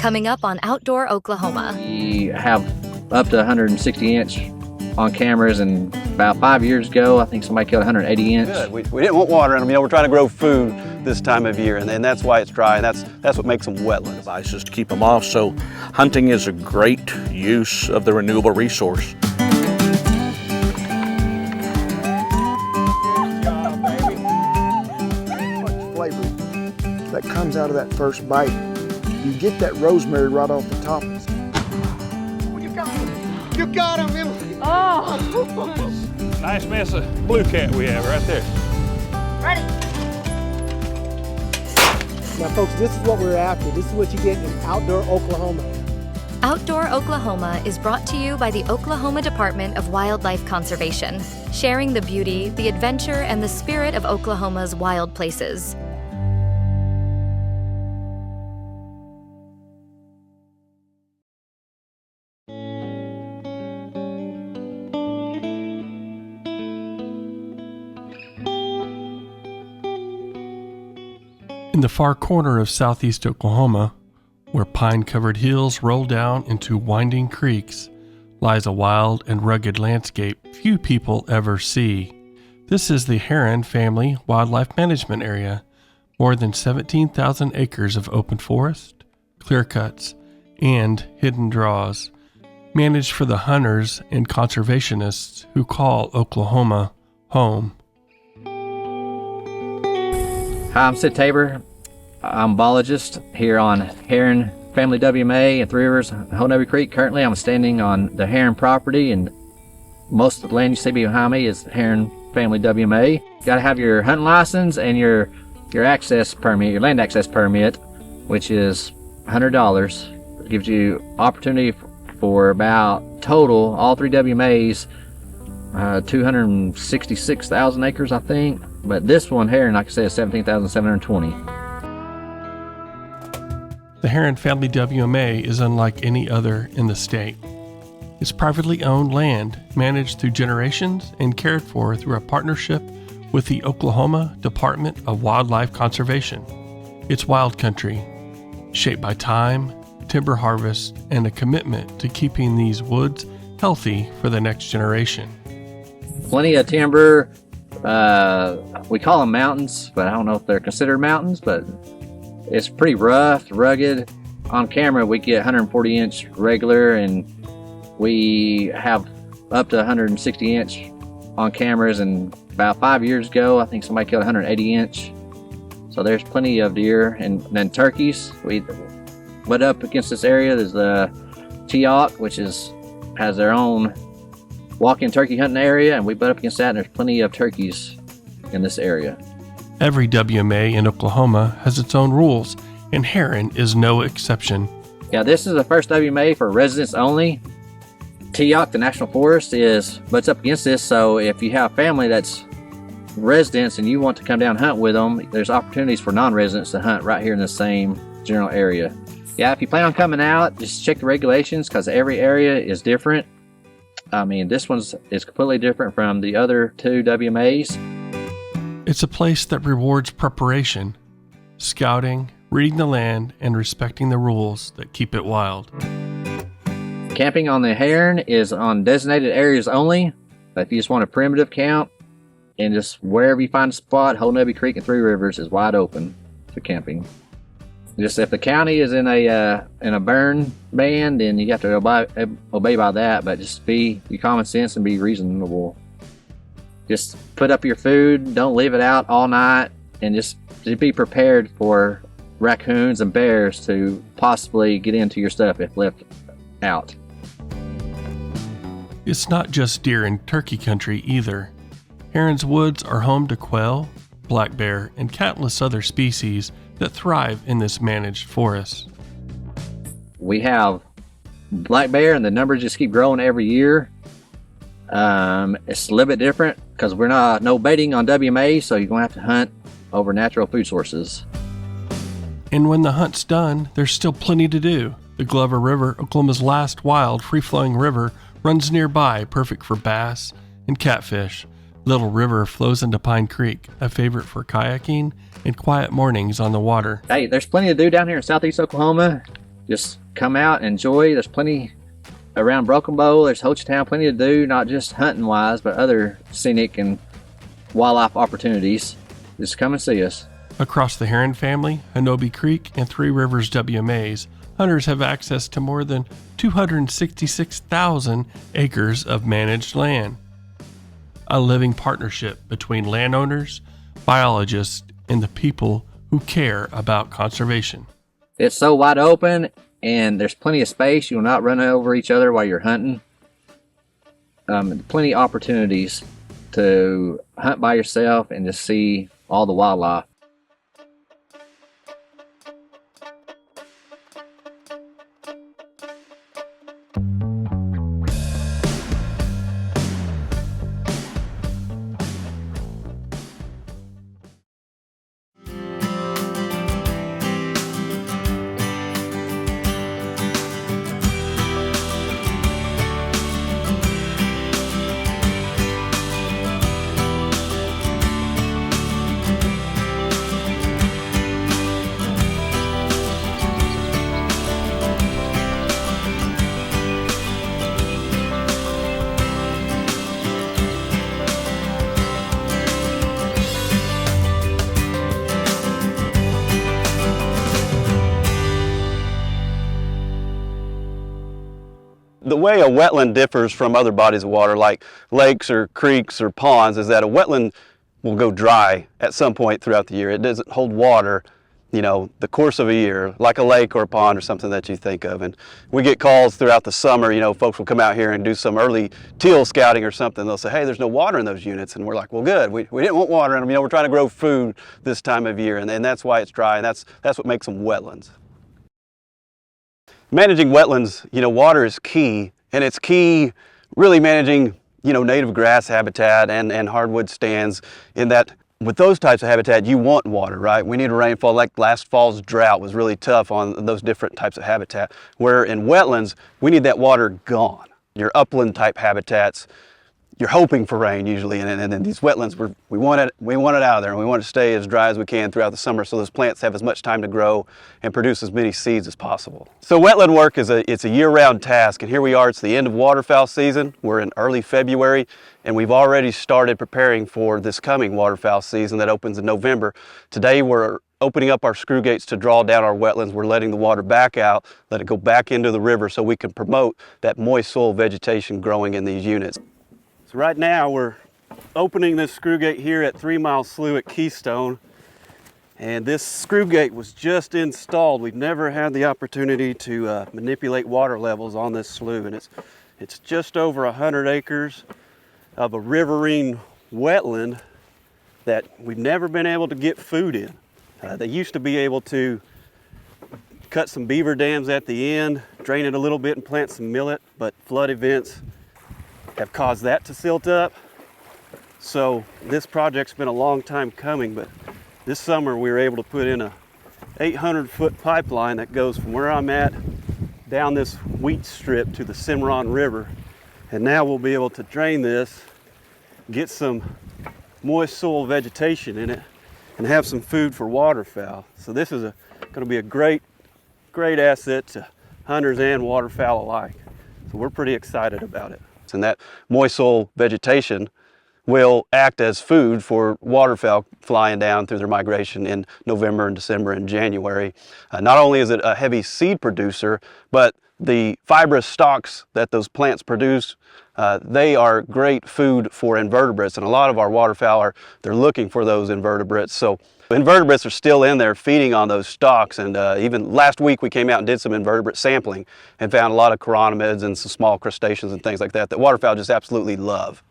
Coming up on Outdoor Oklahoma. We have up to 160 inch on cameras, and about 5 years ago, I think somebody killed 180 inch. Good. We didn't want water in them. You know, we're trying to grow food this time of year, and that's why it's dry, and that's what makes them wetlands. Devices to keep them off, so hunting is a great use of the renewable resource. Flavor that comes out of that first bite. You get that rosemary right off the top. Oh, you got him! You got him, Emily! Oh! Nice mess of blue cat we have right there. Ready. Now folks, this is what we're after. This is what you get in Outdoor Oklahoma. Outdoor Oklahoma is brought to you by the Oklahoma Department of Wildlife Conservation, sharing the beauty, the adventure, and the spirit of Oklahoma's wild places. In the far corner of southeast Oklahoma, where pine-covered hills roll down into winding creeks, lies a wild and rugged landscape few people ever see. This is the Herron Family Wildlife Management Area, more than 17,000 acres of open forest, clear cuts, and hidden draws, managed for the hunters and conservationists who call Oklahoma home. Hi, I'm Sid Tabor. I'm a biologist here on Herron Family WMA and Three Rivers, Honobia Creek. Currently, I'm standing on the Herron property, and most of the land you see behind me is Herron Family WMA. You got to have your hunting license and your access permit, your land access permit, which is $100. It gives you opportunity for about total, all three WMAs, 266,000 acres, I think. But this one, Herron, like I said, is 17,720. The Herron Family WMA is unlike any other in the state. It's privately owned land managed through generations and cared for through a partnership with the Oklahoma Department of Wildlife Conservation. It's wild country, shaped by time, timber harvest, and a commitment to keeping these woods healthy for the next generation. Plenty of timber. We call them mountains, but I don't know if they're considered mountains, but it's pretty rough, rugged. On camera, we get 140 inch regular, and we have up to 160 inch on cameras, and about 5 years ago, I think somebody killed 180 inch. So there's plenty of deer, and then turkeys. But up against this area, there's the teal, which has their own walk-in turkey hunting area, and we butt up against that, and there's plenty of turkeys in this area. Every WMA in Oklahoma has its own rules, and Herron is no exception. Yeah, this is the first WMA for residents only. Teal, the National Forest, butts up against this, so if you have family that's residents and you want to come down and hunt with them, there's opportunities for non-residents to hunt right here in the same general area. Yeah, if you plan on coming out, just check the regulations, because every area is different. I mean, this is completely different from the other two WMAs. It's a place that rewards preparation, scouting, reading the land, and respecting the rules that keep it wild. Camping on the Herron is on designated areas only. But if you just want a primitive camp, and just wherever you find a spot, Honobia Creek and Three Rivers is wide open for camping. Just if the county is in a burn ban, then you have to obey by that. But just be common sense and be reasonable. Just put up your food, don't leave it out all night, and just be prepared for raccoons and bears to possibly get into your stuff if left out. It's not just deer and turkey country either. Herron's woods are home to quail, black bear, and countless other species that thrive in this managed forest. We have black bear, and the numbers just keep growing every year. It's a little bit different because we're no baiting on WMA, so you're going to have to hunt over natural food sources. And when the hunt's done, there's still plenty to do. The Glover River, Oklahoma's last wild, free-flowing river, runs nearby, perfect for bass and catfish. Little River flows into Pine Creek, a favorite for kayaking and quiet mornings on the water. Hey, there's plenty to do down here in southeast Oklahoma. Just come out and enjoy. There's plenty around Broken Bow. There's Hochtown, plenty to do, not just hunting wise, but other scenic and wildlife opportunities. Just come and see us. Across the Herron family, Honobia Creek, and Three Rivers WMAs, hunters have access to more than 266,000 acres of managed land. A living partnership between landowners, biologists, and the people who care about conservation. It's so wide open and there's plenty of space. You will not run over each other while you're hunting. Plenty of opportunities to hunt by yourself and to see all the wildlife. The way a wetland differs from other bodies of water like lakes or creeks or ponds is that a wetland will go dry at some point throughout the year. It doesn't hold water, the course of a year, like a lake or a pond or something that you think of. And we get calls throughout the summer, folks will come out here and do some early teal scouting or something. They'll say, hey, there's no water in those units. And we're like, well, good. We didn't want water in them. We're trying to grow food this time of year. And that's why it's dry. And that's what makes them wetlands. Managing wetlands, water is key, and it's key really managing, native grass habitat and hardwood stands, in that with those types of habitat, you want water, right? We need a rainfall. Like last fall's drought was really tough on those different types of habitat, where in wetlands, we need that water gone. Your upland type habitats, you're hoping for rain usually, and in these wetlands, we want it out of there, and we want it to stay as dry as we can throughout the summer so those plants have as much time to grow and produce as many seeds as possible. So wetland work it's a year-round task, and here we are, it's the end of waterfowl season. We're in early February, and we've already started preparing for this coming waterfowl season that opens in November. Today we're opening up our screw gates to draw down our wetlands. We're letting the water back out, let it go back into the river so we can promote that moist soil vegetation growing in these units. So right now we're opening this screw gate here at 3 Mile Slough at Keystone, and this screw gate was just installed. We've never had the opportunity to manipulate water levels on this slough, and it's just over 100 acres of a riverine wetland that we've never been able to get food in. They used to be able to cut some beaver dams at the end, drain it a little bit and plant some millet, but flood events have caused that to silt up. So this project's been a long time coming, but this summer we were able to put in a 800-foot pipeline that goes from where I'm at down this wheat strip to the Cimarron River. And now we'll be able to drain this, get some moist soil vegetation in it, and have some food for waterfowl. So this is going to be a great asset to hunters and waterfowl alike. So we're pretty excited about it. And that moist soil vegetation will act as food for waterfowl flying down through their migration in November and December and January. Not only is it a heavy seed producer, but the fibrous stalks that those plants produce, they are great food for invertebrates, and a lot of our waterfowl they're looking for those invertebrates. So invertebrates are still in there feeding on those stalks, and even last week we came out and did some invertebrate sampling and found a lot of chironomids and some small crustaceans and things like that waterfowl just absolutely love.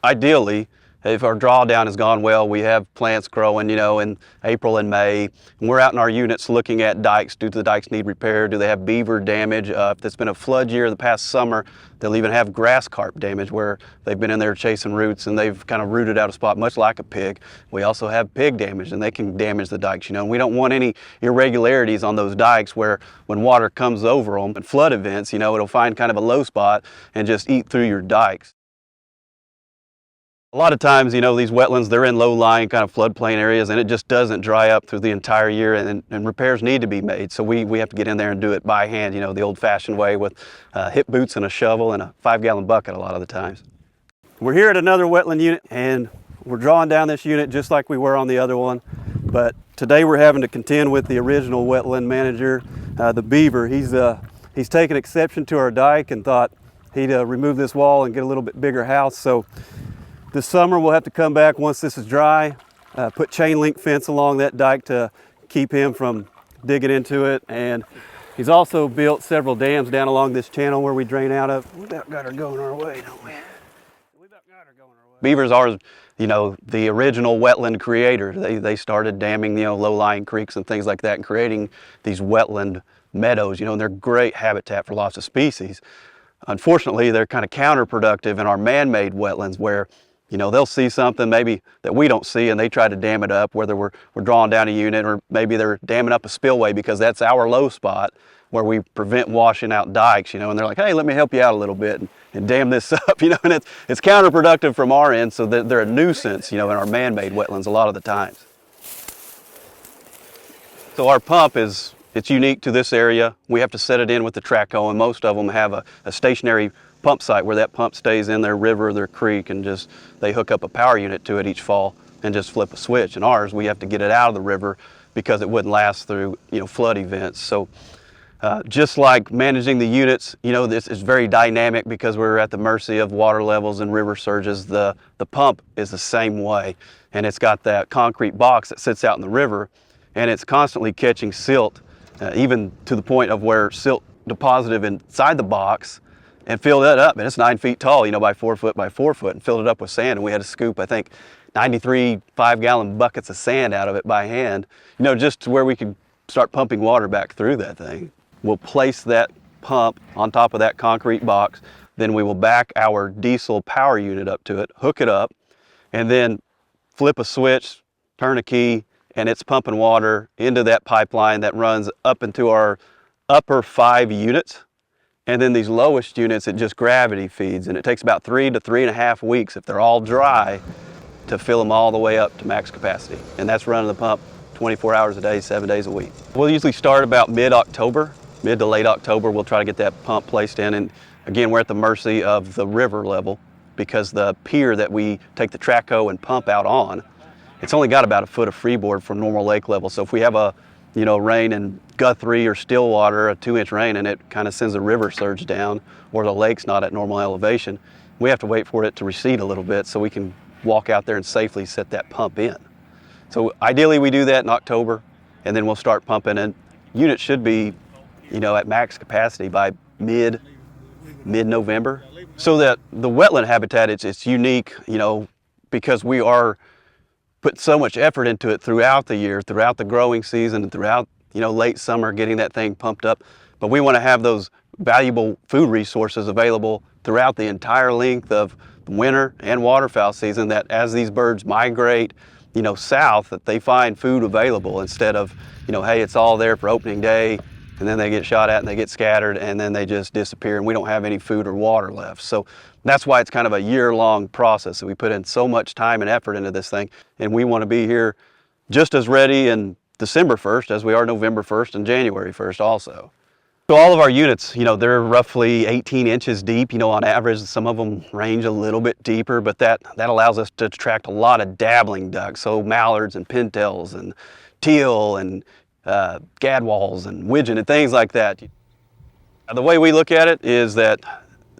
Ideally, if our drawdown has gone well, we have plants growing, in April and May. And we're out in our units looking at dikes. Do the dikes need repair? Do they have beaver damage? If it's been a flood year the past summer, they'll even have grass carp damage where they've been in there chasing roots and they've kind of rooted out a spot, much like a pig. We also have pig damage, and they can damage the dikes, and we don't want any irregularities on those dikes where when water comes over them and flood events, it'll find kind of a low spot and just eat through your dikes. A lot of times, you know, these wetlands, they're in low-lying kind of floodplain areas, and it just doesn't dry up through the entire year, and repairs need to be made. So we have to get in there and do it by hand, you know, the old-fashioned way with hip boots and a shovel and a 5-gallon bucket a lot of the times. We're here at another wetland unit, and we're drawing down this unit just like we were on the other one. But today we're having to contend with the original wetland manager, the beaver. He's taken exception to our dike and thought he'd remove this wall and get a little bit bigger house. So this summer we'll have to come back once this is dry, put chain link fence along that dike to keep him from digging into it. And he's also built several dams down along this channel where we drain out of. We about got her going our way, don't we? Beavers are, you know, the original wetland creators. They started damming, you know, low-lying creeks and things like that and creating these wetland meadows, you know, and they're great habitat for lots of species. Unfortunately, they're kind of counterproductive in our man-made wetlands where, you know, they'll see something maybe that we don't see and they try to dam it up, whether we're drawing down a unit or maybe they're damming up a spillway because that's our low spot where we prevent washing out dikes, you know, and they're like, hey, let me help you out a little bit and dam this up, you know, and it's counterproductive from our end, so that they're a nuisance, you know, in our man-made wetlands a lot of the times. So our pump it's unique to this area. We have to set it in with the track hoe, and most of them have a stationary pump site where that pump stays in their river or their creek, and just they hook up a power unit to it each fall and just flip a switch. And ours, we have to get it out of the river because it wouldn't last through, you know, flood events. So just like managing the units, you know, this is very dynamic because we're at the mercy of water levels and river surges. The pump is the same way, and it's got that concrete box that sits out in the river, and it's constantly catching silt, even to the point of where silt deposited inside the box and filled it up, and it's 9 feet tall, you know, by 4 foot by 4 foot, and filled it up with sand. And we had to scoop, I think, 93 5-gallon buckets of sand out of it by hand, you know, just to where we could start pumping water back through that thing. We'll place that pump on top of that concrete box, then we will back our diesel power unit up to it, hook it up, and then flip a switch, turn a key, and it's pumping water into that pipeline that runs up into our upper 5 units. And then these lowest units, it just gravity feeds, and it takes about 3 to 3.5 weeks, if they're all dry, to fill them all the way up to max capacity. And that's running the pump 24 hours a day, 7 days a week. We'll usually start about mid-October, mid to late October. We'll try to get that pump placed in, and again, we're at the mercy of the river level because the pier that we take the track hoe and pump out on, it's only got about a foot of freeboard from normal lake level. So if we have a, you know, rain in Guthrie or Stillwater, a 2-inch rain, and it kind of sends a river surge down, or the lake's not at normal elevation, we have to wait for it to recede a little bit so we can walk out there and safely set that pump in. So ideally we do that in October, and then we'll start pumping, and units should be, you know, at max capacity by mid-November. So that the wetland habitat, it's unique, you know, because we are putting so much effort into it throughout the year, throughout the growing season, and throughout, you know, late summer, getting that thing pumped up. But we want to have those valuable food resources available throughout the entire length of winter and waterfowl season, that as these birds migrate, you know, south, that they find food available instead of, you know, hey, it's all there for opening day, and then they get shot at and they get scattered and then they just disappear and we don't have any food or water left. So that's why it's kind of a year-long process that we put in so much time and effort into this thing, and we want to be here just as ready in December 1st as we are November 1st and January 1st also. So all of our units, you know, they're roughly 18 inches deep, you know, on average. Some of them range a little bit deeper, but that allows us to attract a lot of dabbling ducks, so mallards and pintails and teal and gadwalls and widgeon and things like that. The way we look at it is that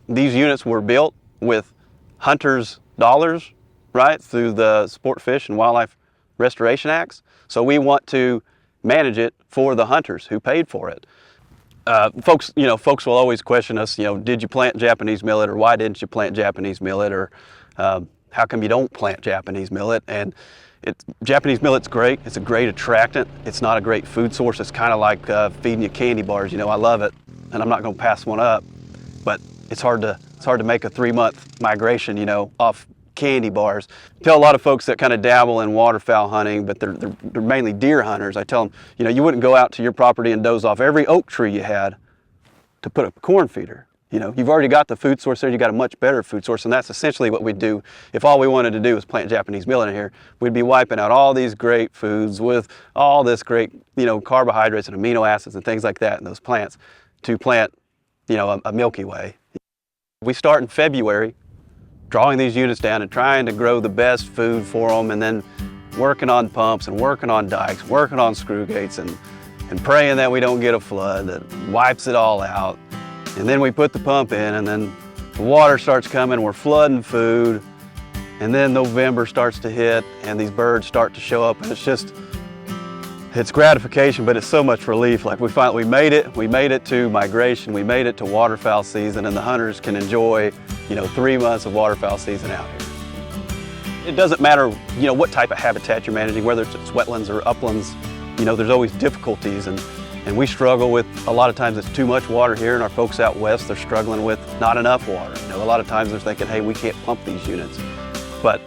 these units were built with hunters' dollars, right, through the Sport Fish and Wildlife Restoration Acts. So we want to manage it for the hunters who paid for it. Folks will always question us, you know, did you plant Japanese millet, or why didn't you plant Japanese millet, or how come you don't plant Japanese millet? And Japanese millet's great. It's a great attractant. It's not a great food source. It's kind of like feeding you candy bars. You know, I love it, and I'm not going to pass one up. But it's hard to make a 3-month migration, you know, off candy bars. I tell a lot of folks that kind of dabble in waterfowl hunting, but they're mainly deer hunters. I tell them, you know, you wouldn't go out to your property and doze off every oak tree you had to put up a corn feeder. You know, you've already got the food source there, you got a much better food source, and that's essentially what we'd do. If all we wanted to do was plant Japanese millet in here, we'd be wiping out all these great foods with all this great, you know, carbohydrates and amino acids and things like that in those plants to plant, you know, a Milky Way. We start in February, drawing these units down and trying to grow the best food for them, and then working on pumps and working on dikes, working on screw gates, and praying that we don't get a flood that wipes it all out. And then we put the pump in, and then the water starts coming, we're flooding food, and then November starts to hit and these birds start to show up, and it's gratification, but it's so much relief. Like we made it to migration, we made it to waterfowl season, and the hunters can enjoy, you know, 3 months of waterfowl season out here. It doesn't matter, you know, what type of habitat you're managing, whether it's wetlands or uplands, you know, there's always difficulties, and we struggle with, a lot of times it's too much water here, and our folks out west, they're struggling with not enough water. You know, a lot of times they're thinking, hey, we can't pump these units. But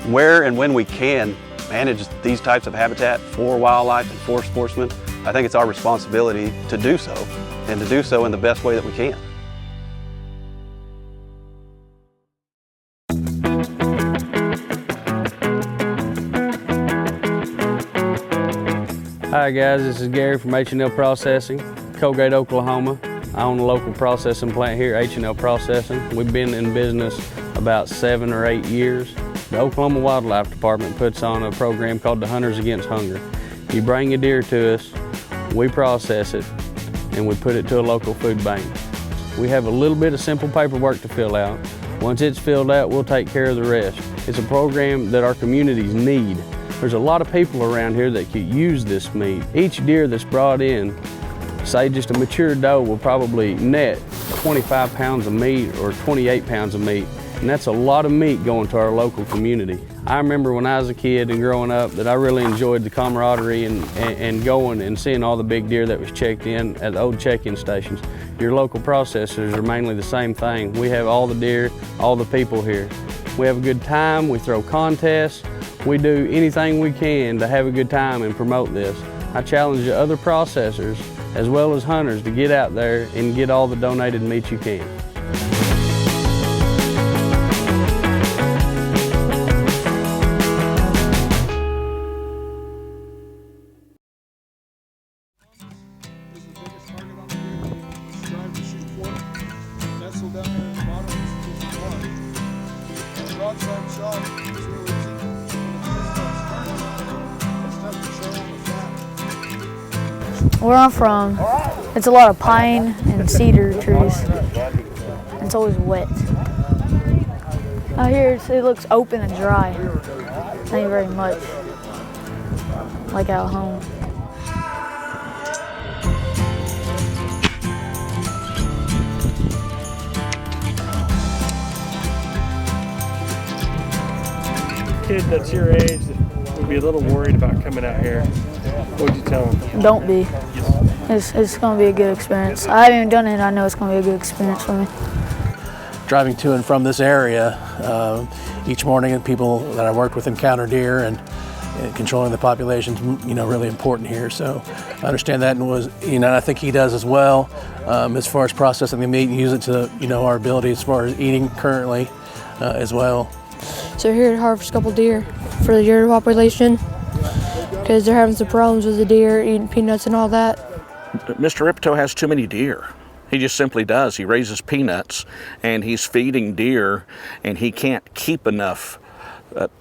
where and when we can manage these types of habitat for wildlife and for sportsmen, I think it's our responsibility to do so, and to do so in the best way that we can. Hi guys, this is Gary from H&L Processing, Colgate, Oklahoma. I own a local processing plant here, H&L Processing. We've been in business about 7 or 8 years. The Oklahoma Wildlife Department puts on a program called the Hunters Against Hunger. You bring a deer to us, we process it, and we put it to a local food bank. We have a little bit of simple paperwork to fill out. Once it's filled out, we'll take care of the rest. It's a program that our communities need. There's a lot of people around here that could use this meat. Each deer that's brought in, say just a mature doe, will probably net 25 pounds of meat or 28 pounds of meat. And that's a lot of meat going to our local community. I remember when I was a kid and growing up that I really enjoyed the camaraderie and going and seeing all the big deer that was checked in at the old check-in stations. Your local processors are mainly the same thing. We have all the deer, all the people here. We have a good time, we throw contests, we do anything we can to have a good time and promote this. I challenge the other processors as well as hunters to get out there and get all the donated meat you can. Where I'm from, it's a lot of pine and cedar trees. It's always wet. Out here, it looks open and dry. Ain't very much like out home. Kid that's your age that would be a little worried about coming out here, what would you tell them? Don't be. It's going to be a good experience. I haven't even done it, and I know it's going to be a good experience for me. Driving to and from this area each morning, and people that I worked with encounter deer, and controlling the population's, you know, really important here. So I understand that, and I think he does as well, as far as processing the meat and use it to, you know, our ability as far as eating currently as well. So we're here to harvest a couple deer for the deer population because they're having some problems with the deer eating peanuts and all that. Mr. Ripto has too many deer. He just simply does. He raises peanuts and he's feeding deer, and he can't keep enough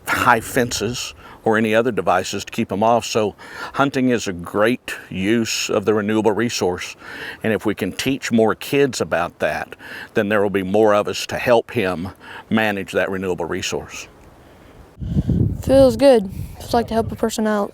high fences or any other devices to keep them off. So hunting is a great use of the renewable resource. And if we can teach more kids about that, then there will be more of us to help him manage that renewable resource. Feels good. It's like to help a person out.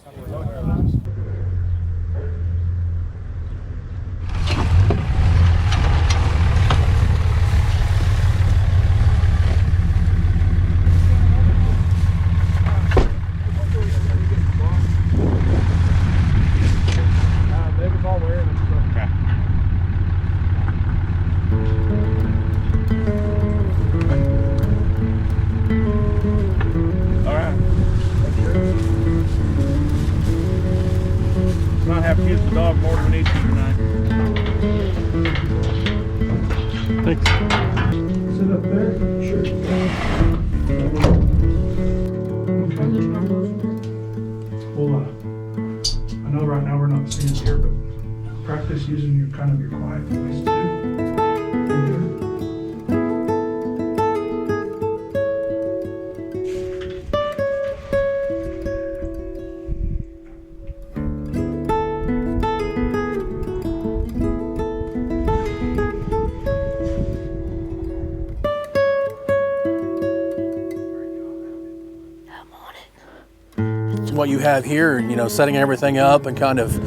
Might have to use the dog more than we need to tonight. Thanks. Sit up there? Sure. Well, I know right now we're not seeing deer, but practice using your kind of your quiet voice too. What you have here, you know, setting everything up and kind of,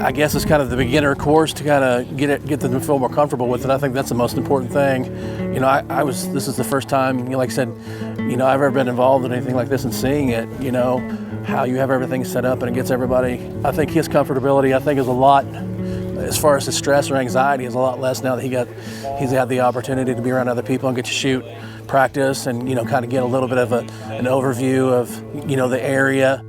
I guess it's kind of the beginner course to kind of get them to feel more comfortable with it. I think that's the most important thing. You know, this is the first time, you know, like I said, you know, I've ever been involved in anything like this and seeing it, you know, how you have everything set up and it gets everybody. I think his comfortability, I think, is a lot, as far as his stress or anxiety, is a lot less now that he's had the opportunity to be around other people and get to shoot, practice, and, you know, kind of get a little bit of an overview of, you know, the area.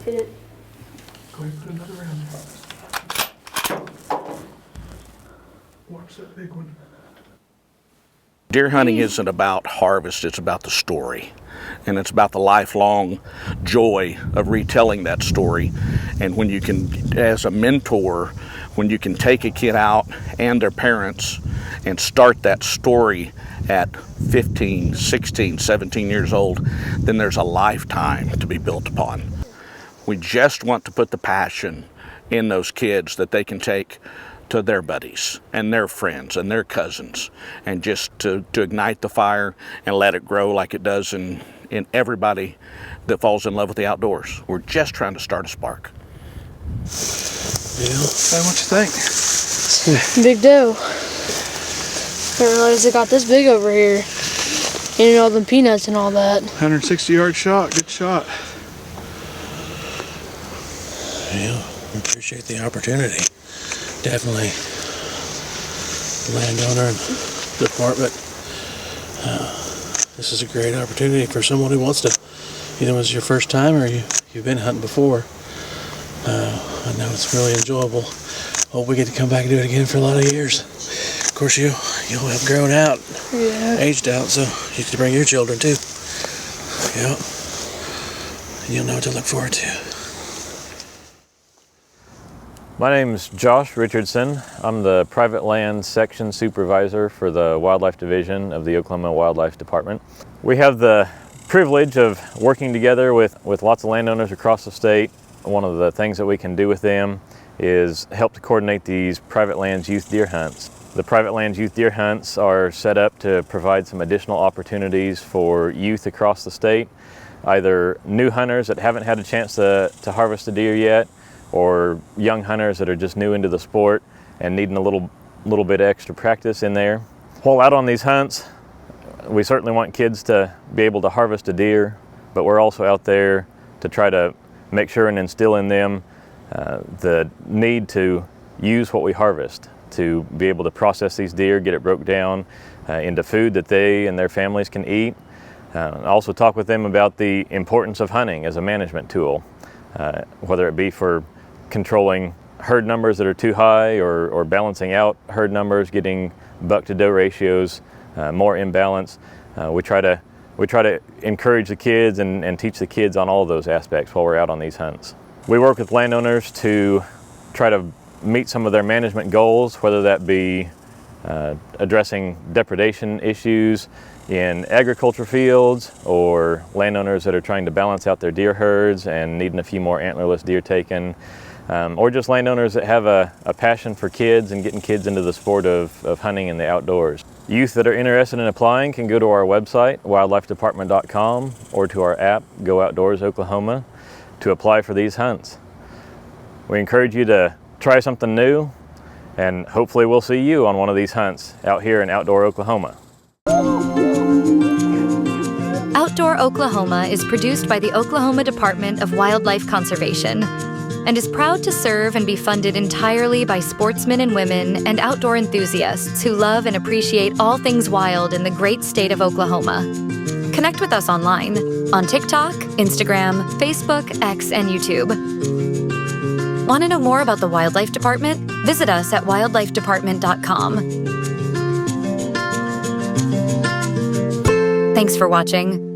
Hit it. Go ahead and put another round there. Watch that big one. Deer hunting isn't about harvest, it's about the story. And it's about the lifelong joy of retelling that story. And when you can, as a mentor, when you can take a kid out and their parents and start that story at 15, 16, 17 years old, then there's a lifetime to be built upon. We just want to put the passion in those kids that they can take to their buddies and their friends and their cousins, and just to ignite the fire and let it grow like it does in everybody that falls in love with the outdoors. We're just trying to start a spark. Yeah. What you think? Big doe. Didn't realize it got this big over here. Eating all the peanuts and all that. 160-yard shot. Good shot. Yeah, I appreciate the opportunity. Definitely. Landowner and department. This is a great opportunity for someone who wants to, you know, it's your first time or you've been hunting before. I know it's really enjoyable. Hope we get to come back and do it again for a lot of years. Of course, you'll have grown out, aged out, so you can bring your children too. Yeah. And you'll know what to look forward to. My name's Josh Richardson. I'm the private land section supervisor for the Wildlife Division of the Oklahoma Wildlife Department. We have the privilege of working together with lots of landowners across the state. One of the things that we can do with them is help to coordinate these private lands youth deer hunts. The private lands youth deer hunts are set up to provide some additional opportunities for youth across the state, either new hunters that haven't had a chance to harvest a deer yet, or young hunters that are just new into the sport and needing a little bit extra practice in there. While out on these hunts, we certainly want kids to be able to harvest a deer, but we're also out there to try to make sure and instill in them the need to use what we harvest, to be able to process these deer, get it broke down into food that they and their families can eat. Also talk with them about the importance of hunting as a management tool, whether it be for controlling herd numbers that are too high or balancing out herd numbers, getting buck to doe ratios more in balance. We try to encourage the kids and teach the kids on all of those aspects while we're out on these hunts. We work with landowners to try to meet some of their management goals, whether that be addressing depredation issues in agriculture fields, or landowners that are trying to balance out their deer herds and needing a few more antlerless deer taken, or just landowners that have a passion for kids and getting kids into the sport of hunting in the outdoors. Youth that are interested in applying can go to our website, wildlifedepartment.com, or to our app, Go Outdoors Oklahoma, to apply for these hunts. We encourage you to try something new, and hopefully we'll see you on one of these hunts out here in Outdoor Oklahoma. Outdoor Oklahoma is produced by the Oklahoma Department of Wildlife Conservation and is proud to serve and be funded entirely by sportsmen and women and outdoor enthusiasts who love and appreciate all things wild in the great state of Oklahoma. Connect with us online on TikTok, Instagram, Facebook, X, and YouTube. Want to know more about the Wildlife Department? Visit us at wildlifedepartment.com. Thanks for watching.